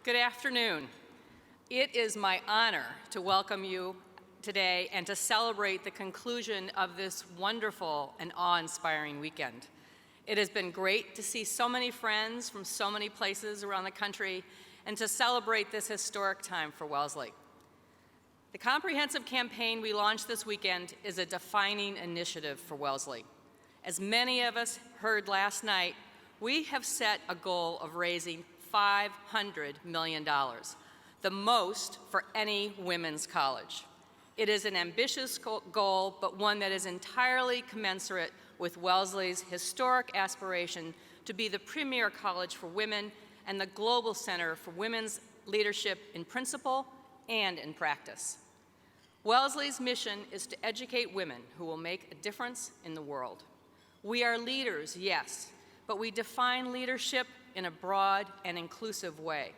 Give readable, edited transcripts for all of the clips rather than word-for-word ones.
Good afternoon. It is my honor to welcome you today and to celebrate the conclusion of this wonderful and awe-inspiring weekend. It has been great to see so many friends from so many places around the country and to celebrate this historic time for Wellesley. The comprehensive campaign we launched this weekend is a defining initiative for Wellesley. As many of us heard last night, we have set a goal of raising $500 million, the most for any women's college. It is an ambitious goal, but one that is entirely commensurate with Wellesley's historic aspiration to be the premier college for women and the global center for women's leadership in principle and in practice. Wellesley's mission is to educate women who will make a difference in the world. We are leaders, yes, but we define leadership in a broad and inclusive way.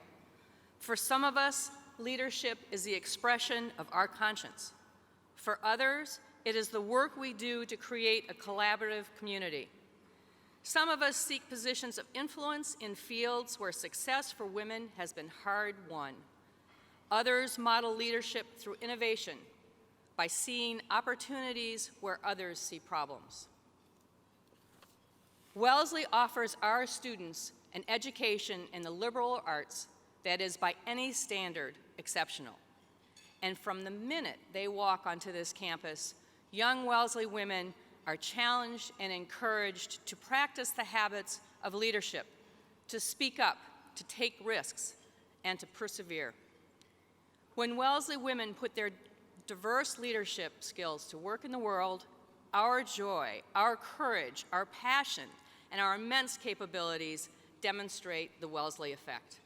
For some of us, leadership is the expression of our conscience. For others, it is the work we do to create a collaborative community. Some of us seek positions of influence in fields where success for women has been hard-won. Others model leadership through innovation by seeing opportunities where others see problems. Wellesley offers our students an education in the liberal arts that is by any standard exceptional. And from the minute they walk onto this campus, young Wellesley women are challenged and encouraged to practice the habits of leadership, to speak up, to take risks, and to persevere. When Wellesley women put their diverse leadership skills to work in the world, our joy, our courage, our passion, and our immense capabilities demonstrate the Wellesley Effect.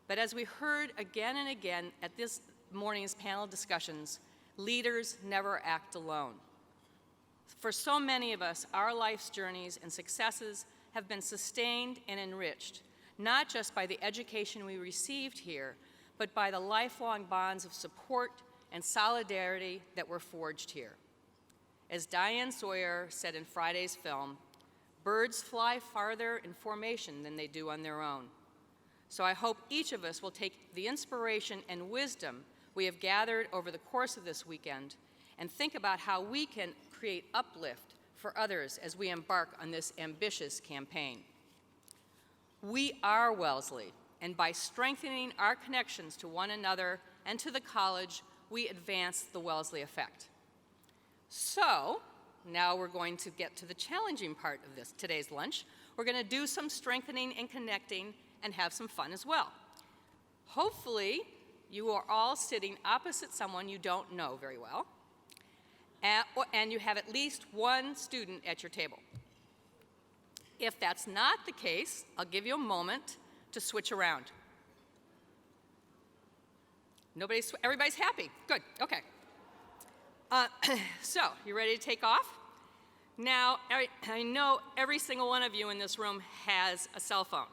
But as we heard again and again at this morning's panel discussions, leaders never act alone. For so many of us, our life's journeys and successes have been sustained and enriched, not just by the education we received here, but by the lifelong bonds of support and solidarity that were forged here. As Diane Sawyer said in Friday's film, birds fly farther in formation than they do on their own. So I hope each of us will take the inspiration and wisdom we have gathered over the course of this weekend and think about how we can create uplift for others as we embark on this ambitious campaign. We are Wellesley, and by strengthening our connections to one another and to the college, we advance the Wellesley Effect. So, now we're going to get to the challenging part of today's lunch. We're going to do some strengthening and connecting and have some fun as well. Hopefully, you are all sitting opposite someone you don't know very well, and you have at least one student at your table. If that's not the case, I'll give you a moment to switch around. Everybody's happy. Good, okay. So, you ready to take off? Now, I know every single one of you in this room has a cell phone.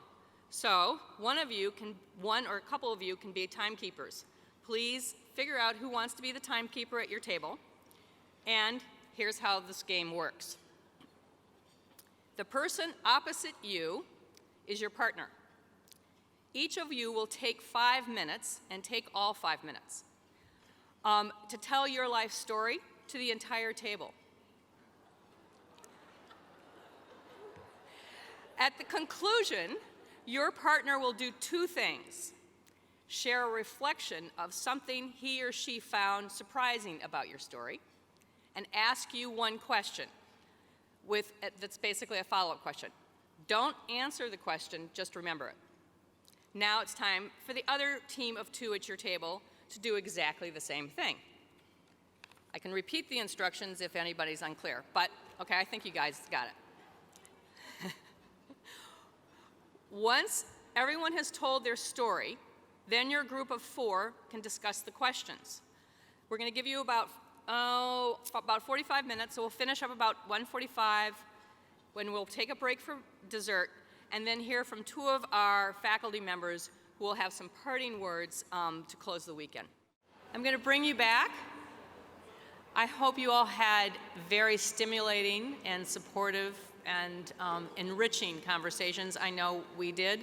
So, one or a couple of you can be timekeepers. Please figure out who wants to be the timekeeper at your table. And here's how this game works. The person opposite you is your partner. Each of you will take 5 minutes, and take all 5 minutes, to tell your life story to the entire table. At the conclusion, your partner will do two things: share a reflection of something he or she found surprising about your story, and ask you one question that's basically a follow-up question. Don't answer the question, just remember it. Now it's time for the other team of two at your table to do exactly the same thing. I can repeat the instructions if anybody's unclear, but okay, I think you guys got it. Once everyone has told their story, then your group of four can discuss the questions. We're going to give you about 45 minutes, so we'll finish up about 1:45, when we'll take a break for dessert, and then hear from two of our faculty members who will have some parting words to close the weekend. I'm going to bring you back. I hope you all had very stimulating and supportive and enriching conversations. I know we did.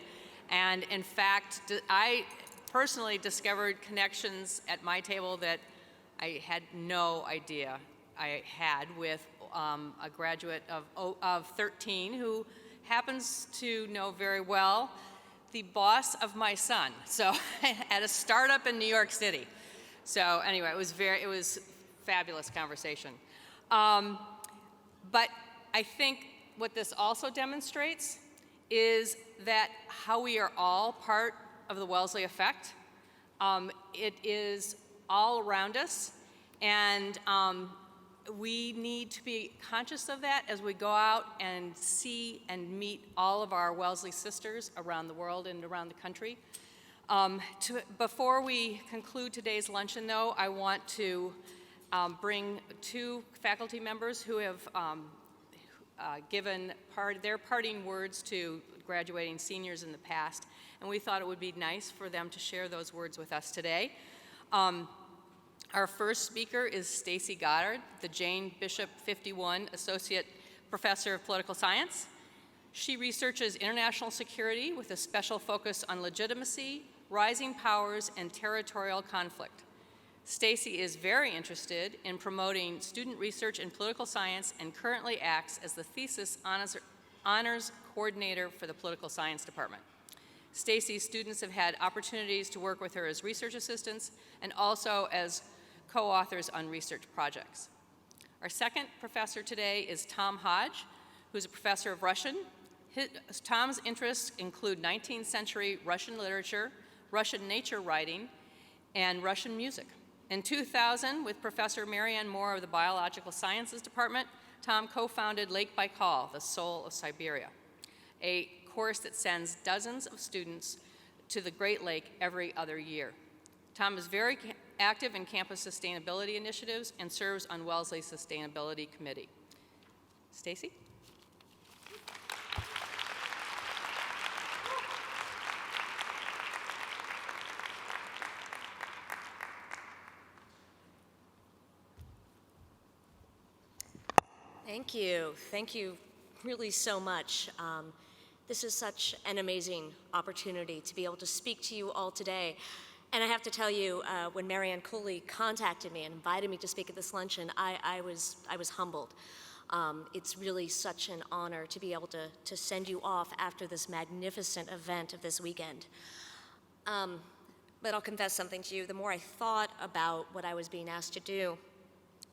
And in fact, I personally discovered connections at my table that I had no idea I had with a graduate of 13 who happens to know very well the boss of my son, so at a startup in New York City. So anyway, it was fabulous conversation. But I think what this also demonstrates is that how we are all part of the Wellesley Effect. It is all around us, and we need to be conscious of that as we go out and see and meet all of our Wellesley sisters around the world and around the country. Before we conclude today's luncheon, though, I want to bring two faculty members who have given their parting words to graduating seniors in the past, and we thought it would be nice for them to share those words with us today. Our first speaker is Stacie Goddard, the Jane Bishop 51 Associate Professor of Political Science. She researches international security with a special focus on legitimacy, rising powers, and territorial conflict. Stacie is very interested in promoting student research in political science and currently acts as the thesis honors coordinator for the political science department. Stacie's students have had opportunities to work with her as research assistants and also as co-authors on research projects. Our second professor today is Tom Hodge, who's a professor of Russian. Tom's interests include 19th century Russian literature, Russian nature writing, and Russian music. In 2000, with Professor Marianne Moore of the Biological Sciences Department, Tom co-founded Lake Baikal, the Soul of Siberia, a course that sends dozens of students to the Great Lake every other year. Tom is very active in campus sustainability initiatives and serves on Wellesley's Sustainability Committee. Stacie? Thank you. Thank you really so much. This is such an amazing opportunity to be able to speak to you all today. And I have to tell you, when Marianne Cooley contacted me and invited me to speak at this luncheon, I was humbled. It's really such an honor to be able to send you off after this magnificent event of this weekend. But I'll confess something to you. The more I thought about what I was being asked to do,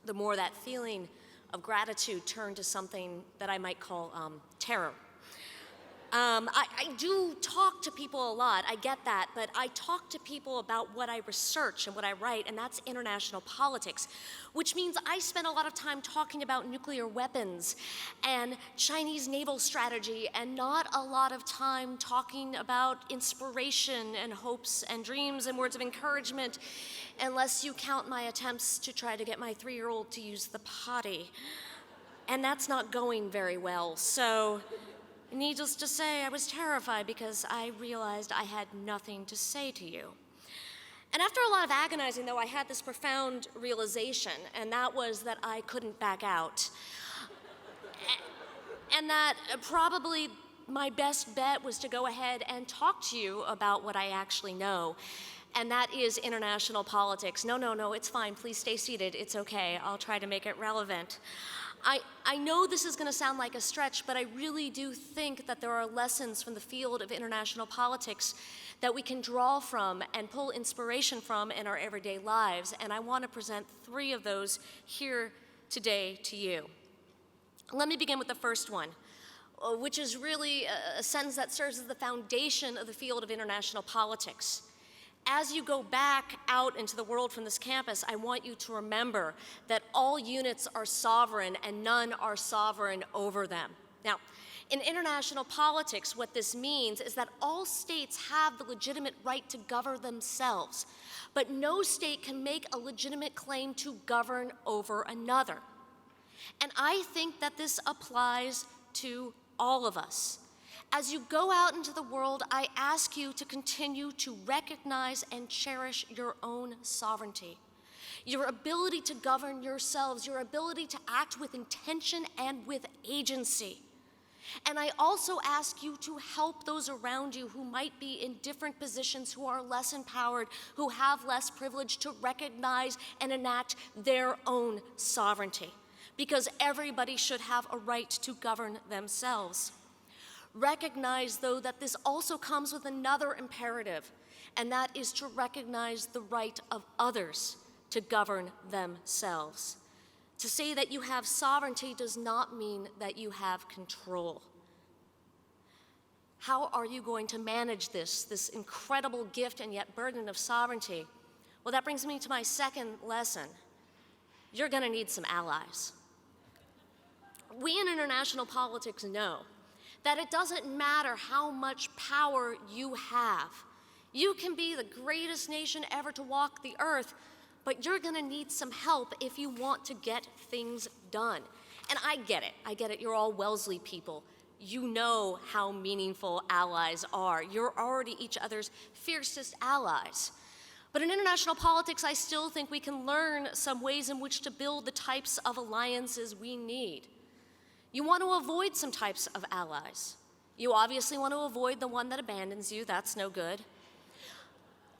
the more that feeling of gratitude turned to something that I might call terror. I do talk to people a lot, I get that, but I talk to people about what I research and what I write, and that's international politics, which means I spend a lot of time talking about nuclear weapons and Chinese naval strategy, and not a lot of time talking about inspiration and hopes and dreams and words of encouragement, unless you count my attempts to try to get my 3-year-old to use the potty. And that's not going very well, so needless to say, I was terrified because I realized I had nothing to say to you. And after a lot of agonizing, though, I had this profound realization, and that was that I couldn't back out. And that probably my best bet was to go ahead and talk to you about what I actually know, and that is international politics. No, it's fine. Please stay seated. It's okay. I'll try to make it relevant. I know this is going to sound like a stretch, but I really do think that there are lessons from the field of international politics that we can draw from and pull inspiration from in our everyday lives, and I want to present 3 of those here today to you. Let me begin with the first one, which is really a sentence that serves as the foundation of the field of international politics. As you go back out into the world from this campus, I want you to remember that all units are sovereign and none are sovereign over them. Now, in international politics, what this means is that all states have the legitimate right to govern themselves, but no state can make a legitimate claim to govern over another. And I think that this applies to all of us. As you go out into the world, I ask you to continue to recognize and cherish your own sovereignty, your ability to govern yourselves, your ability to act with intention and with agency. And I also ask you to help those around you who might be in different positions, who are less empowered, who have less privilege, to recognize and enact their own sovereignty, because everybody should have a right to govern themselves. Recognize, though, that this also comes with another imperative, and that is to recognize the right of others to govern themselves. To say that you have sovereignty does not mean that you have control. How are you going to manage this incredible gift and yet burden of sovereignty? Well, that brings me to my second lesson. You're going to need some allies. We in international politics know that it doesn't matter how much power you have. You can be the greatest nation ever to walk the earth, but you're going to need some help if you want to get things done. And I get it. You're all Wellesley people. You know how meaningful allies are. You're already each other's fiercest allies. But in international politics, I still think we can learn some ways in which to build the types of alliances we need. You want to avoid some types of allies. You obviously want to avoid the one that abandons you. That's no good.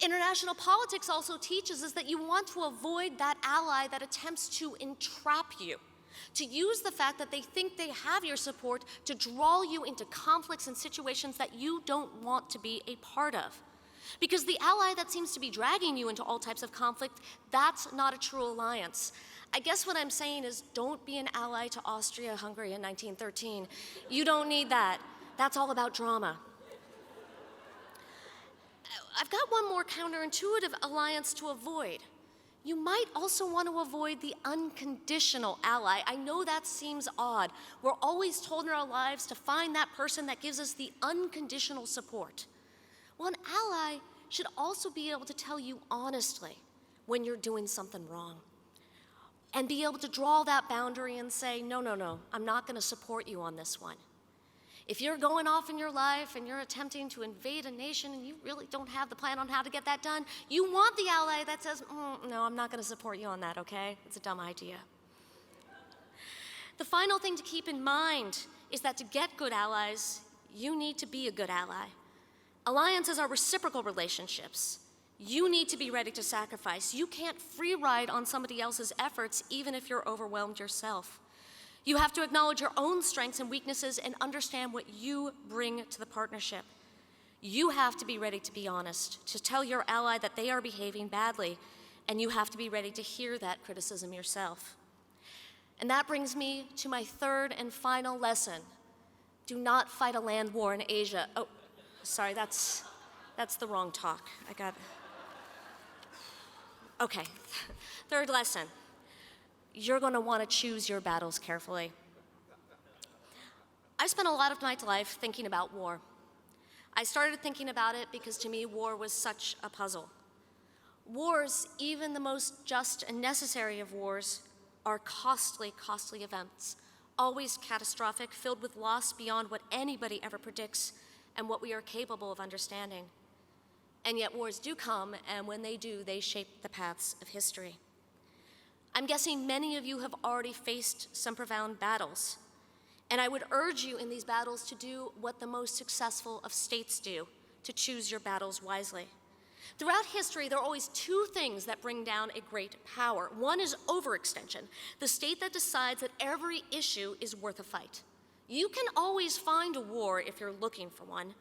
International politics also teaches us that you want to avoid that ally that attempts to entrap you, to use the fact that they think they have your support to draw you into conflicts and situations that you don't want to be a part of. Because the ally that seems to be dragging you into all types of conflict, that's not a true alliance. I guess what I'm saying is don't be an ally to Austria-Hungary in 1913. You don't need that. That's all about drama. I've got one more counterintuitive alliance to avoid. You might also want to avoid the unconditional ally. I know that seems odd. We're always told in our lives to find that person that gives us the unconditional support. Well, an ally should also be able to tell you honestly when you're doing something wrong, and be able to draw that boundary and say, no, I'm not going to support you on this one. If you're going off in your life and you're attempting to invade a nation and you really don't have the plan on how to get that done, you want the ally that says, no, I'm not going to support you on that, okay? It's a dumb idea. The final thing to keep in mind is that to get good allies, you need to be a good ally. Alliances are reciprocal relationships. You need to be ready to sacrifice. You can't free ride on somebody else's efforts, even if you're overwhelmed yourself. You have to acknowledge your own strengths and weaknesses and understand what you bring to the partnership. You have to be ready to be honest, to tell your ally that they are behaving badly, and you have to be ready to hear that criticism yourself. And that brings me to my third and final lesson. Do not fight a land war in Asia. Oh, sorry, that's the wrong talk. Okay, third lesson. You're going to want to choose your battles carefully. I spent a lot of my life thinking about war. I started thinking about it because to me war was such a puzzle. Wars, even the most just and necessary of wars, are costly events, always catastrophic, filled with loss beyond what anybody ever predicts and what we are capable of understanding. And yet wars do come, and when they do, they shape the paths of history. I'm guessing many of you have already faced some profound battles, and I would urge you in these battles to do what the most successful of states do, to choose your battles wisely. Throughout history, there are always two things that bring down a great power. One is overextension, the state that decides that every issue is worth a fight. You can always find a war if you're looking for one.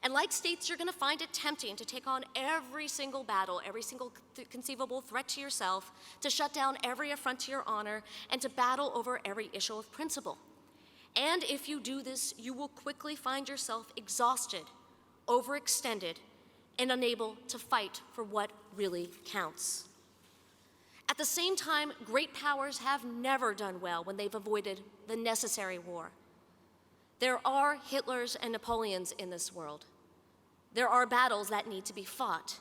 And like states, you're going to find it tempting to take on every single battle, every single conceivable threat to yourself, to shut down every affront to your honor, and to battle over every issue of principle. And if you do this, you will quickly find yourself exhausted, overextended, and unable to fight for what really counts. At the same time, great powers have never done well when they've avoided the necessary war. There are Hitlers and Napoleons in this world. There are battles that need to be fought.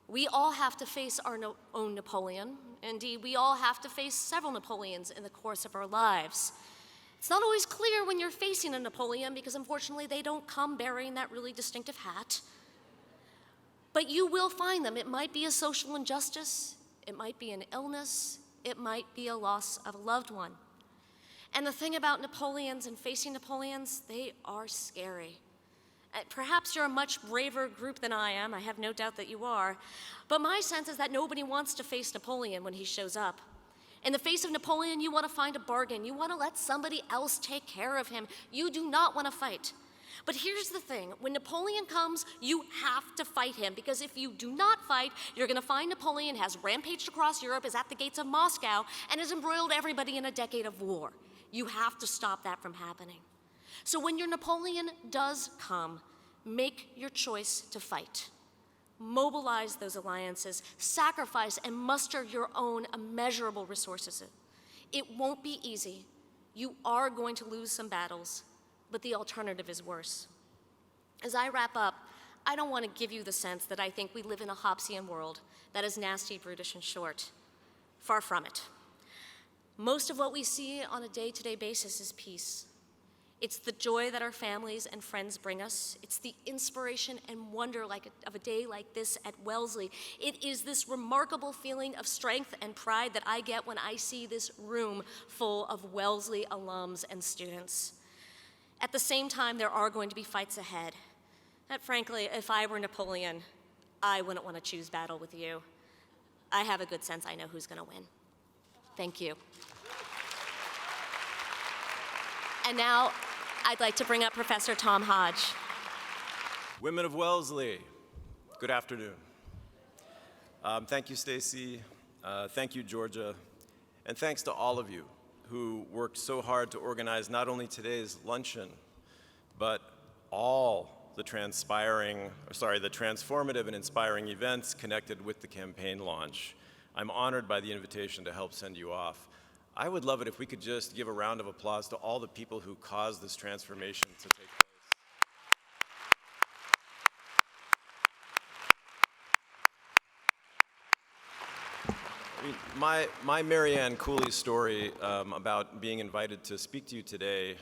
We all have to face our own Napoleon. Indeed, we all have to face several Napoleons in the course of our lives. It's not always clear when you're facing a Napoleon because unfortunately they don't come bearing that really distinctive hat. But you will find them. It might be a social injustice, it might be an illness, it might be a loss of a loved one. And the thing about Napoleons and facing Napoleons, they are scary. Perhaps you're a much braver group than I am. I have no doubt that you are. But my sense is that nobody wants to face Napoleon when he shows up. In the face of Napoleon, you want to find a bargain. You want to let somebody else take care of him. You do not want to fight. But here's the thing. When Napoleon comes, you have to fight him, because if you do not fight, you're going to find Napoleon has rampaged across Europe, is at the gates of Moscow, and has embroiled everybody in a decade of war. You have to stop that from happening. So when your Napoleon does come, make your choice to fight. Mobilize those alliances, sacrifice and muster your own immeasurable resources. It won't be easy. You are going to lose some battles, but the alternative is worse. As I wrap up, I don't want to give you the sense that I think we live in a Hobbesian world that is nasty, brutish, and short. Far from it. Most of what we see on a day-to-day basis is peace. It's the joy that our families and friends bring us. It's the inspiration and wonder of a day like this at Wellesley. It is this remarkable feeling of strength and pride that I get when I see this room full of Wellesley alums and students. At the same time, there are going to be fights ahead. And frankly, if I were Napoleon, I wouldn't want to choose battle with you. I have a good sense I know who's going to win. Thank you. And now, I'd like to bring up Professor Tom Hodge. Women of Wellesley, good afternoon. Thank you, Stacie. Thank you, Georgia. And thanks to all of you who worked so hard to organize not only today's luncheon, but all the transformative and inspiring events connected with the campaign launch. I'm honored by the invitation to help send you off. I would love it if we could just give a round of applause to all the people who caused this transformation to take place. My Marianne Cooley story about being invited to speak to you today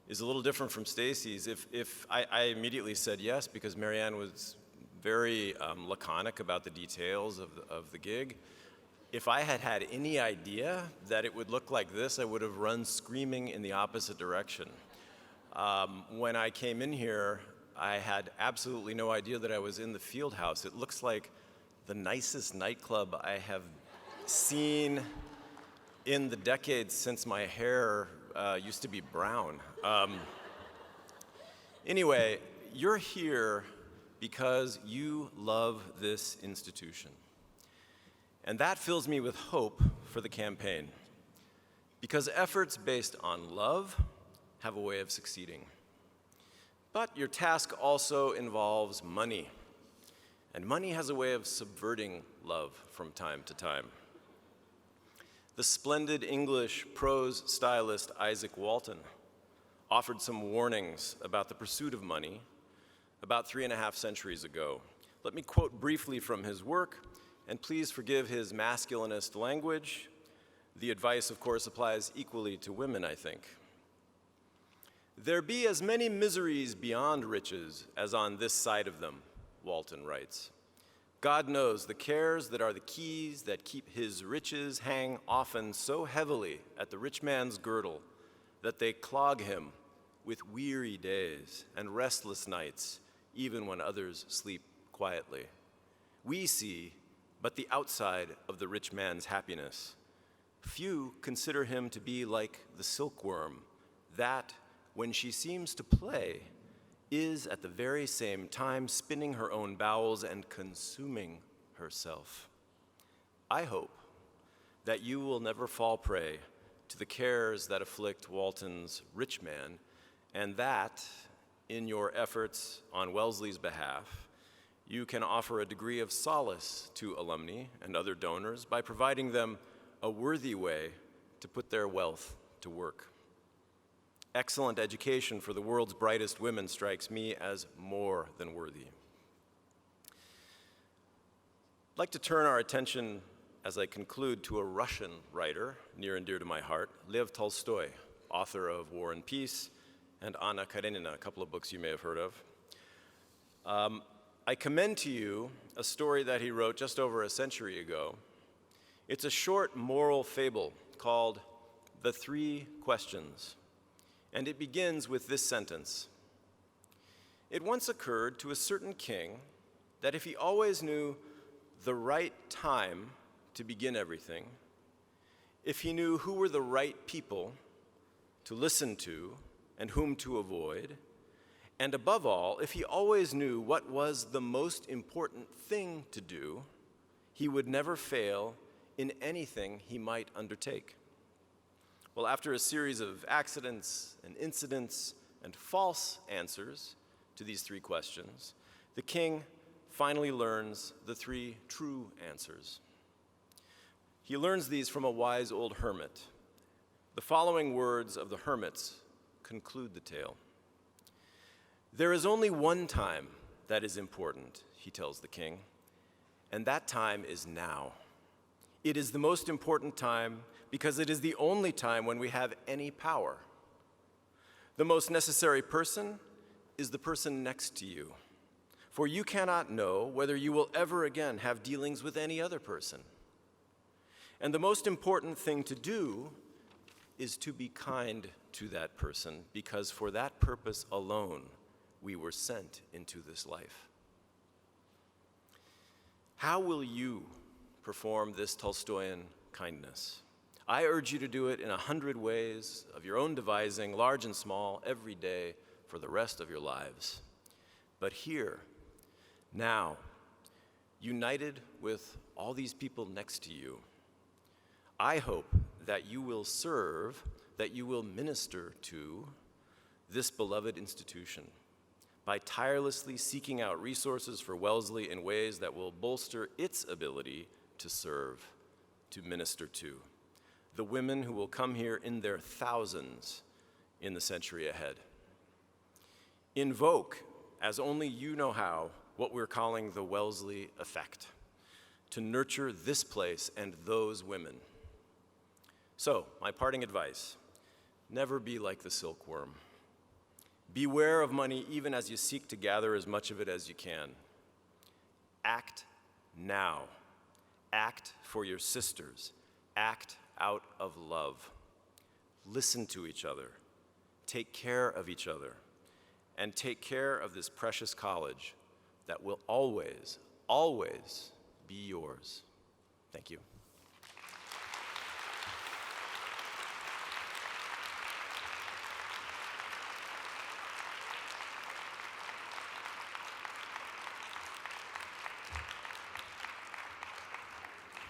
is a little different from Stacie's. If I immediately said yes, because Marianne was very laconic about the details of the gig. If I had had any idea that it would look like this, I would have run screaming in the opposite direction. When I came in here, I had absolutely no idea that I was in the field house. It looks like the nicest nightclub I have seen in the decades since my hair used to be brown. Anyway, you're here because you love this institution. And that fills me with hope for the campaign, because efforts based on love have a way of succeeding. But your task also involves money, and money has a way of subverting love from time to time. The splendid English prose stylist Isaac Walton offered some warnings about the pursuit of money about 3.5 centuries ago. Let me quote briefly from his work, and please forgive his masculinist language. The advice, of course, applies equally to women, I think. "There be as many miseries beyond riches as on this side of them," Walton writes. "God knows the cares that are the keys that keep his riches hang often so heavily at the rich man's girdle that they clog him with weary days and restless nights, even when others sleep quietly. We see but the outside of the rich man's happiness. Few consider him to be like the silkworm, that, when she seems to play, is at the very same time spinning her own bowels and consuming herself. I hope that you will never fall prey to the cares that afflict Walton's rich man, and that, in your efforts on Wellesley's behalf, you can offer a degree of solace to alumni and other donors by providing them a worthy way to put their wealth to work. Excellent education for the world's brightest women strikes me as more than worthy. I'd like to turn our attention, as I conclude, to a Russian writer near and dear to my heart, Lev Tolstoy, author of War and Peace and Anna Karenina, a couple of books you may have heard of. I commend to you a story that he wrote just over a century ago. It's a short moral fable called The Three Questions, and it begins with this sentence. It once occurred to a certain king that if he always knew the right time to begin everything, if he knew who were the right people to listen to and whom to avoid, and above all, if he always knew what was the most important thing to do, he would never fail in anything he might undertake. Well, after a series of accidents and incidents and false answers to these three questions, the king finally learns the three true answers. He learns these from a wise old hermit. The following words of the hermits conclude the tale. There is only one time that is important, he tells the king, and that time is now. It is the most important time because it is the only time when we have any power. The most necessary person is the person next to you, for you cannot know whether you will ever again have dealings with any other person. And the most important thing to do is to be kind to that person, because for that purpose alone, we were sent into this life. How will you perform this Tolstoyan kindness? I urge you to do it in 100 ways of your own devising, large and small, every day for the rest of your lives. But here, now, united with all these people next to you, I hope that you will serve, that you will minister to this beloved institution by tirelessly seeking out resources for Wellesley in ways that will bolster its ability to serve, to minister to the women who will come here in their thousands in the century ahead. Invoke, as only you know how, what we're calling the Wellesley Effect, to nurture this place and those women. So, my parting advice, never be like the silkworm. Beware of money even as you seek to gather as much of it as you can. Act now. Act for your sisters. Act out of love. Listen to each other. Take care of each other. And take care of this precious college that will always, always be yours. Thank you.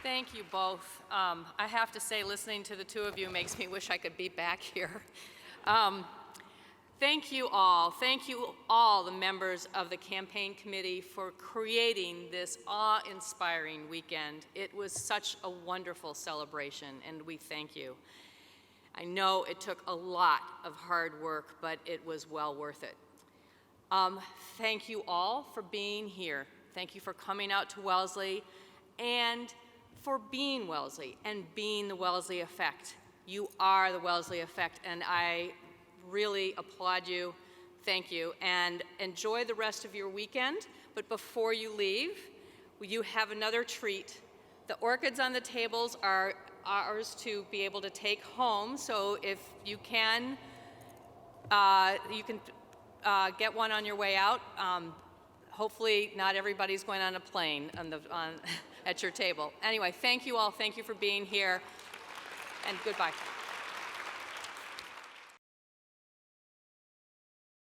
Thank you both. I have to say, listening to the two of you makes me wish I could be back here. Thank you all. Thank you all, the members of the campaign committee, for creating this awe-inspiring weekend. It was such a wonderful celebration, and we thank you. I know it took a lot of hard work, but it was well worth it. Thank you all for being here. Thank you for coming out to Wellesley and for being Wellesley and being the Wellesley Effect. You are the Wellesley Effect, and I really applaud you. Thank you, and enjoy the rest of your weekend. But before you leave, you have another treat. The orchids on the tables are ours to be able to take home, so if you can get one on your way out. Hopefully not everybody's going on a plane at your table. Anyway, thank you all. Thank you for being here, and goodbye.